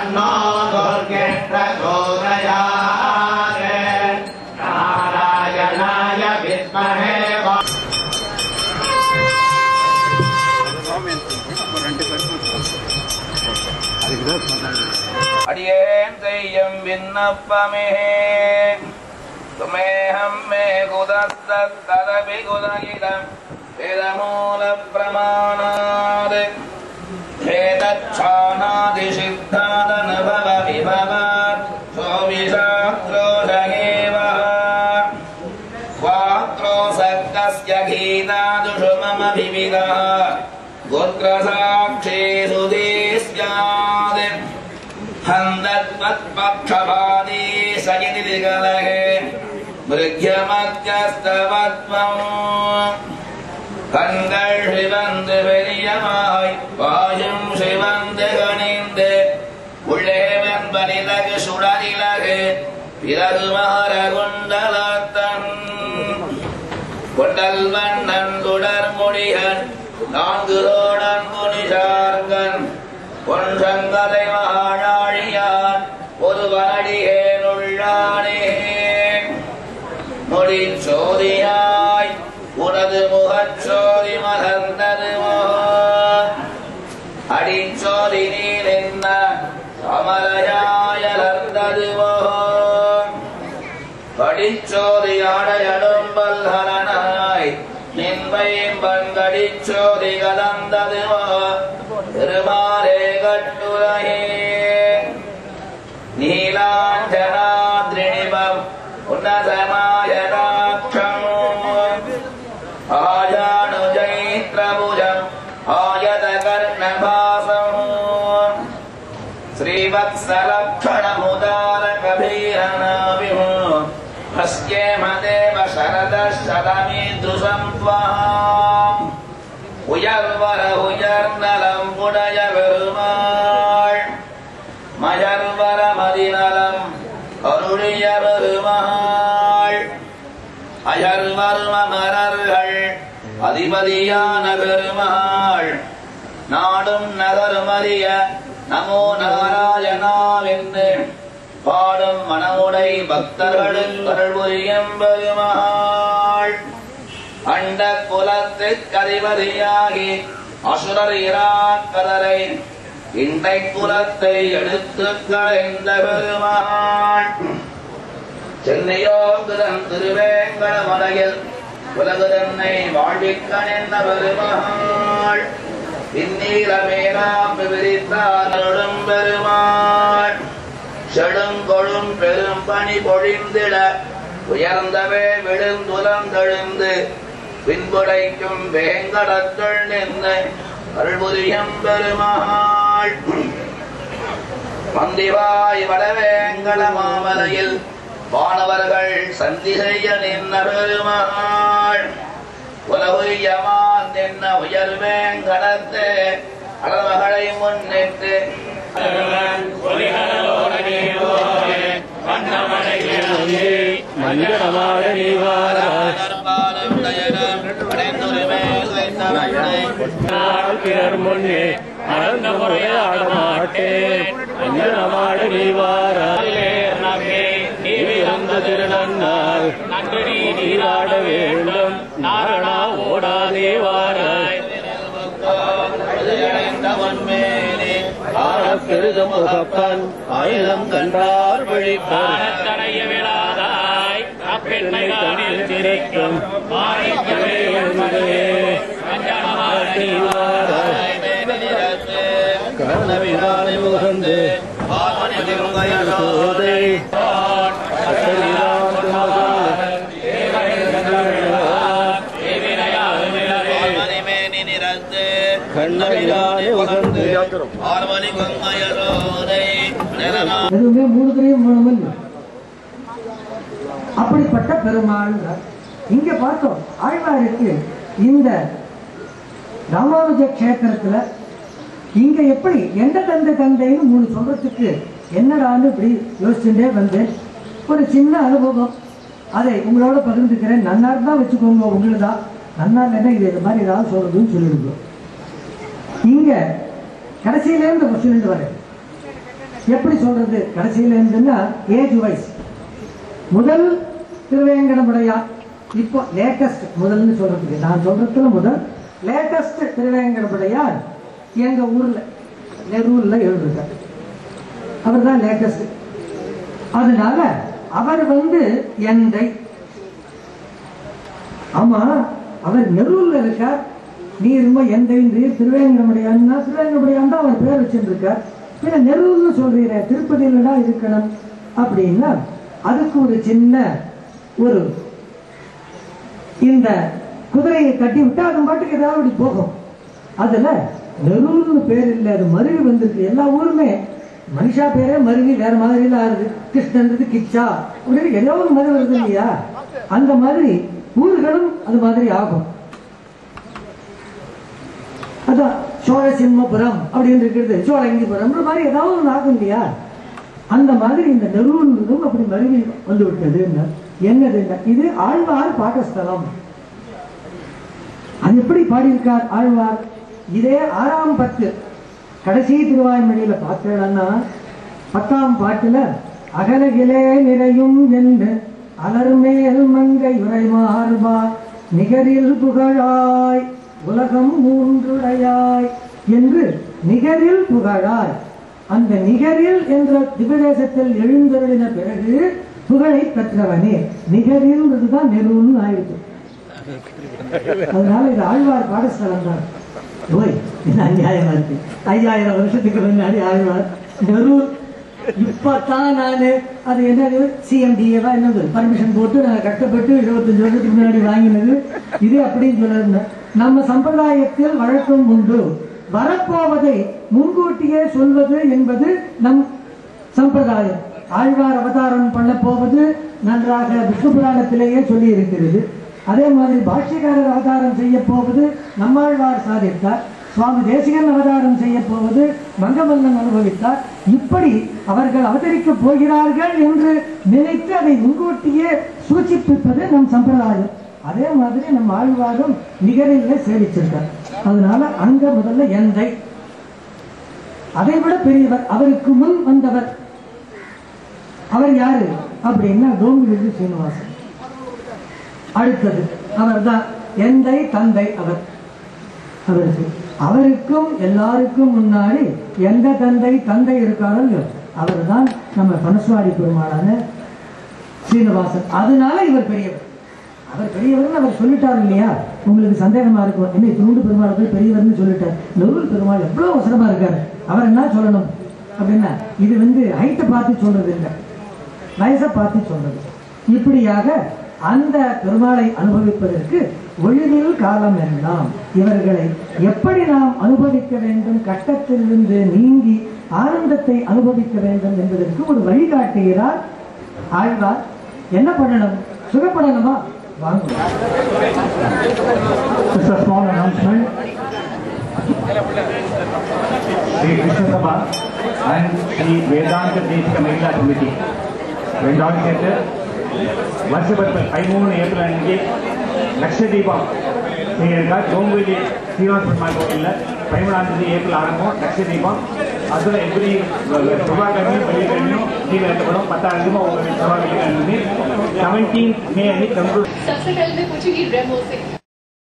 तन्नो दुर्गे प्रचोदयात् नारायणाय विद्महे अडियेन तेयं विन्नप्पमे तुमेहं मे गुदस्तदपि गुदगिदं वेदमूलप्रमाणात् एतच्छानादिसिद्धादनुभव विभवात् सोऽविशास्त्रोषगेवः वाक्रोसक्तस्य गीतादुषु मम विविधः गोत्रसाक्षी सुधे स्यात् हन्दत्वत्पक्षपादी सयति गलहे मृग्यमध्यस्तवत्वम् கண்கள் சிவந்து பெரியமாய் வாயும் சிவந்து கணிந்து உள்ளே வெண்பனிலகு சுடரிலகு பிறகு மாற குண்டலத்தன் கொண்டல் வண்ணன் சுடர்மொழிகன் நான்கு தோடன் குனிசார்கன் பொன்சங்கதை மகாழாழியான் ஒரு வனடியேனுள்ளானே முடிச்சோதியாய் உனது முகச்சோதி மலர்ந்தது அடிச்சோதி நீ நின்ன அமலையாயலர்ந்தது படிச்சோதி ஆடையடும் பல்ஹரனாய் நின்மையும் கடிச்சோதி கலந்தது திருமாரே கட்டுரையே நீலாஞ்சனாத்ரிணிபம் உன்னதமாயதாட்சம் आजानुजैत्रभुजम् आयतकर्णभासम् श्रीवत्सलक्षणमुदारकभीरनाभिः हस्येमदेव शरदः शतमीदृशम् त्वाम् उयर्वर उयर्नलम् उडय பெருமாள் மயர்வர மதிநலம் அருளிய பெருமாள் அயர்வர்மமரர்கள் அதிபதியான பெருமாள் நாடும் நகருமறிய நமோ நாராயணாவென்று பாடும் மனமுடை பக்தர்களுக்கு அருள்புரியும் பெருமாள் அண்ட குலத்திற்கு அதிபதியாகி அசுரர் இராக்கதரை இண்டை குலத்தை எடுத்து களைந்த பெருமாள் சென்னையோகுதன் திருவேங்கடமலையில் உலகு தன்னை வாழ்விக்கணிந்த பெருமாள் பின்னீர மேலாம்பு விரித்தாரும் பெருமாள் செடுங்கொழும் பெரும் பணி பொழிந்திட உயர்ந்தவே விழுந்துலந்தெழுந்து பின்புடைக்கும் வேங்கடத்துள் நின்று அருள்புரியும் பெருமாள் மந்திவாய் வடவேங்கட மாமலையில் வானவர்கள் சந்தி செய்ய நின்ற பெருமாள் உலகுயமான் நின்ன உயர்வேங்கடத்து அளவகளை முன்னிட்டு முன்னே அறந்த முறையாட மாட்டேன் அஞ்சனமாடு நீவாரந்த திருநன்னால் நன்று நீராட வேண்டும் நாரணா ஓடாதே வாராய் பெருதும் முகப்பன் ஆயுதம் கண்டார் வழிபாடைய விழாதாய் அப்பெண்மை காணில் திரைக்கும் கர்ணவிதானை முகந்து எதுவுமே மூணுத்திலையும் மூணு அப்படிப்பட்ட பெருமாள் இங்க பார்த்தோம். ஆழ்வாருக்கு இந்த ராமானுஜ கஷேத்திரத்துல இங்க எப்படி எந்த தந்தை தந்தைன்னு மூணு சொல்றதுக்கு என்னடான்னு இப்படி யோசிச்சுட்டே வந்தேன். ஒரு சின்ன அனுபவம் அதை உங்களோட பகிர்ந்துக்கிறேன். நன்னார் தான் வச்சுக்கோங்க, உங்களுதான். நன்னார் என்ன இது மாதிரி ஏதாவது சொல்றதுன்னு சொல்லிடுங்க. இங்க கடைசியிலேருந்து சொல்லிட்டு வரேன். எப்படி சொல்றது கடைசியில இருந்துன்னா ஏஜ் வைஸ் முதல் திருவேங்கடமுடையார் இப்போ லேட்டஸ்ட் முதல்னு சொல்றதுக்கு நான் சொல்றதுல முதல் லேட்டஸ்ட் திருவேங்கடமுடையார் எங்க ஊர்ல நெரூர்ல எழுதிருக்கார். அவர் தான் லேட்டஸ்ட். அதனால அவர் எந்தை ஆமா அவர் நெரூர்ல இருக்கார். நீ ரொம்ப எந்தைன்றி திருவேங்கடமுடையான்னா திருவேங்கடமுடையான் தான் அவர் பேர் வச்சுருக்கார். பின்ன நெரூர்னு சொல்றீங்க திருப்பதியிலடா இருக்கணும் அப்படின்னா அதுக்கு ஒரு சின்ன ஒரு இந்த குதிரையை கட்டி விட்டா அது பாட்டுக்கு ஏதாவது போகும். அதுல நெரூர்னு பேர் இல்லை, அது மருவி வந்திருக்கு. எல்லா ஊருமே மனுஷா பேரே மருவி வேற மாதிரி எல்லாம் ஆகுது. கிருஷ்ணன்றது கிச்சா அப்படின்னு ஏதோ ஒரு மாதிரி வருது இல்லையா? அந்த மாதிரி ஊர்களும் அது மாதிரி ஆகும். அதான் சோழ சிம்மபுரம் அப்படின்னு இருக்கிறது, சோழங்கிபுரம் மாதிரி ஏதாவது ஒன்று ஆகும் இல்லையா? அந்த மாதிரி இந்த நெரூரும் அப்படி மருவி வந்து விட்டது. என்னது இது? ஆழ்வார் பாடஸ்தலம். அது எப்படி பாடியிருக்கார் ஆழ்வார்? இதே 6ஆம் பத்து கடைசி திருவாய்மொழியில பார்த்தேன்னா 10ஆம் பாட்டுல அகலகிலே நிறையும் என்று அலர்மேல் மங்கை உரைமார்பா நிகரில் புகழாய் உலகம் மூன்றுடையாய் என்று நிகரில் புகழாய். அந்த நிகரில் என்ற திவ்யதேசத்தில் எழுந்தருளின பிறகு புகழை பெற்றவனே நிகரில்தான் நெரூர்னு ஆயிடுச்சு. அதனால இது ஆழ்வார் பாடஸ்தலம் தான். ஓய் இது அநியாயமா இருக்கு. 5000 வருஷத்துக்கு முன்னாடி ஆழ்வார் நெரூர். இப்பதான் நானு அது என்னது சிஎம்டிஏவா என்னது பர்மிஷன் போட்டு நாங்க கஷ்டப்பட்டு 25 வருஷத்துக்கு முன்னாடி வாங்கினது இது அப்படின்னு சொல்லிருந்தேன். நம்ம சம்பிரதாயத்தில் வழக்கம் உண்டு வரப்போவதை முன்கூட்டியே சொல்வது என்பது நம் சம்பிரதாயம். ஆழ்வார் அவதாரம் பண்ண போவது நன்றாக விஷ்ணு புராணத்திலேயே சொல்லி இருக்கிறது. அதே மாதிரி பாஷ்யக்காரர் அவதாரம் செய்ய போவது நம்மாழ்வார் சாதித்தார். சுவாமி தேசிகன் அவதாரம் செய்ய போவது மங்கமல்லன் அனுபவித்தார். இப்படி அவர்கள் அவதரிக்க போகிறார்கள் என்று நினைத்து அதை முன்கூட்டியே சூச்சிப்பிப்பது நம் சம்பிரதாயம். அதே மாதிரி நம் ஆழ்வாரும் நிகரிலே சேவிச்சிருக்கார். அதனால அங்க முதல்ல எந்தை, அதை விட பெரியவர், அவருக்கு முன் வந்தவர். அவர் யாரு அப்படின்னா டோம்பிவில்லி சீனிவாசன். அடுத்தது அவர் தான் எந்தை தந்தை. அவருக்கும் எல்லாருக்கும் முன்னாடி எந்த தந்தை இருக்காரோ அவர் தான் நம்ம பனஸ்வாடி பெருமாளான சீனிவாசன். அதனால இவர் பெரியவர். அவர் பெரியவர் அவர் சொல்லிட்டார் இல்லையா? உங்களுக்கு சந்தேகமா இருக்கும், என்ன திருண்டு பெருமாள் போய் பெரியவர்னு சொல்லிட்டார். நெரூர் பெருமாள் எவ்வளவு அவசரமா இருக்காரு, அவர் என்ன சொல்லணும் அப்படின்னா இது ஹைட்டை பார்த்து சொல்றது இல்லை, வயசை பார்த்து சொல்றது. இப்படியாக அந்த பெருமாளை அனுபவிப்பதற்கு ஒளிவில் காலம் எல்லாம் இவர்களை எப்படி நாம் அனுபவிக்க வேண்டும், கட்டத்திலிருந்து நீங்கி ஆனந்தத்தை அனுபவிக்க வேண்டும் என்பதற்கு ஒரு வழிகாட்டுகிறார் ஆழ்வார். என்ன பண்ணணும்? சுகப்படணுமா? வாங்க. Small announcement. Sri Krishna Sabha and Sri Vedanta Desika Mahila Committee Vendor Theatre வருஷப்பட்ட 13 April அன்னைக்கு லட்சதீபம் செய்யறதுக்காக டோம்பிவில்லி சீனிவாச பெருமாள் கோவிலில் 13ஆம் தேதி ஏப்ரல் ஆரம்பம் லட்சதீபம். அதில் எப்படி செவ்வாய்க்கிழமையும் வெள்ளிக்கிழமையும் தீபம் ஏற்றப்படும். 10ஆம் தேதி ஒவ்வொரு செவ்வாய் வெள்ளிக்கிழமை 17 மே அன்னைக்கு கம்ப்யூட்டர்.